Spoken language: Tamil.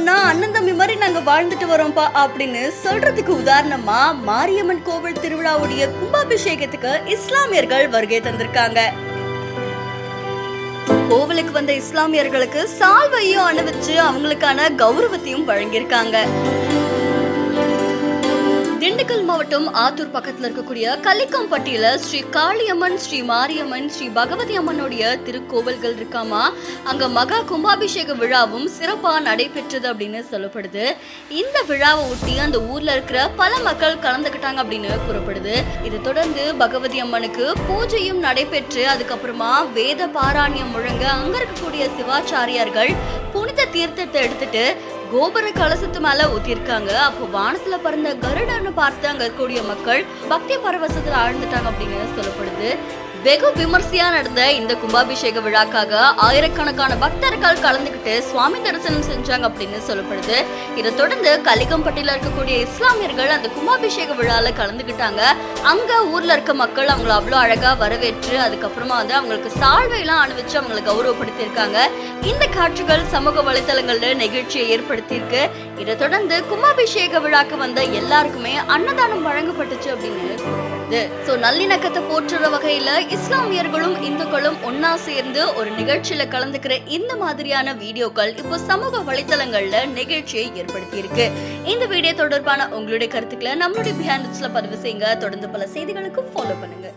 சொன்னா அண்ணன் தம்பி மாதிரி நாங்க வாழ்ந்துட்டு வரோம்ப்பா அப்படின்னு சொல்றதுக்கு உதாரணமா மாரியம்மன் கோவில் திருவிழாவுடைய கும்பாபிஷேகத்துக்கு இஸ்லாமியர்கள் வருகை தந்திருக்காங்க. கோவிலுக்கு வந்த இஸ்லாமியர்களுக்கு சால்வையும் அணிவிச்சு அவங்களுக்கான கௌரவத்தையும் வழங்கியிருக்காங்க. திண்டுக்கல் மாவட்டம் ஆத்தூர் பக்கத்துல இருக்கக்கூடிய கலிக்கம்பட்டியில ஸ்ரீ காளியம்மன், ஸ்ரீ மாரியம்மன், ஸ்ரீ பகவதி அம்மனுடைய திருக்கோவில்கள் இருக்காமா. அங்க மகா கும்பாபிஷேக விழாவும் சிறப்பா நடைபெற்றது அப்படின்னு சொல்லப்படுது. இந்த விழாவை ஒட்டி அந்த ஊர்ல இருக்கிற பல மக்கள் கலந்துக்கிட்டாங்க அப்படின்னு கூறப்படுது. இதை தொடர்ந்து பகவதி அம்மனுக்கு பூஜையும் நடைபெற்று அதுக்கப்புறமா வேத பாராயணம் முழங்க அங்க இருக்கக்கூடிய சிவாச்சாரியார்கள் புனித தீர்த்தத்தை எடுத்துட்டு கோபுர கலசத்து மேல ஊத்திருக்காங்க. அப்போ வானத்துல பறந்த கருடன்னு பார்த்து அங்க இருக்கக்கூடிய மக்கள் பக்தி பரவசத்துல ஆழ்ந்துட்டாங்க அப்படின்னு சொல்லப்படுது. வெகு விமர்சையா நடந்த இந்த கும்பாபிஷேக விழாக்காக ஆயிரக்கணக்கான பக்தர்கள் கலந்துகிட்டு சுவாமி தரிசனம் செஞ்சாங்க அப்படின்னு சொல்லப்படுது. இதை தொடர்ந்து கலிகம்பட்டியில இருக்கக்கூடிய இஸ்லாமியர்கள் அந்த கும்பாபிஷேக விழால கலந்துகிட்டாங்க. அங்க ஊர்ல இருக்க மக்கள் அவங்களை அவ்வளவு அழகா வரவேற்று அதுக்கப்புறமா அவங்களுக்கு சால்வையெல்லாம் அணிவிச்சு அவங்களை கௌரவப்படுத்தியிருக்காங்க. இந்த காட்சிகள் சமூக வலைதளங்கள்ல நெகிழ்ச்சியை ஏற்படுத்தியிருக்கு. இதை தொடர்ந்து கும்பாபிஷேக விழாக்கு வந்த எல்லாருக்குமே அன்னதானம் வழங்கப்பட்டுச்சு அப்படின்னு நல்லிணக்கத்தை போற்றுற வகையில இஸ்லாமியர்களும் இந்துக்களும் ஒன்னா சேர்ந்து ஒரு நிகழ்ச்சியில கலந்துக்கிற இந்த மாதிரியான வீடியோக்கள் இப்போ சமூக வலைதளங்கள்ல நிகழ்ச்சியை ஏற்படுத்தி இருக்கு. இந்த வீடியோ தொடர்பான உங்களுடைய கருத்துக்களை நம்மளுடைய பதிவு செய்யுங்க. தொடர்ந்து பல செய்திகளுக்கு ஃபாலோ பண்ணுங்க.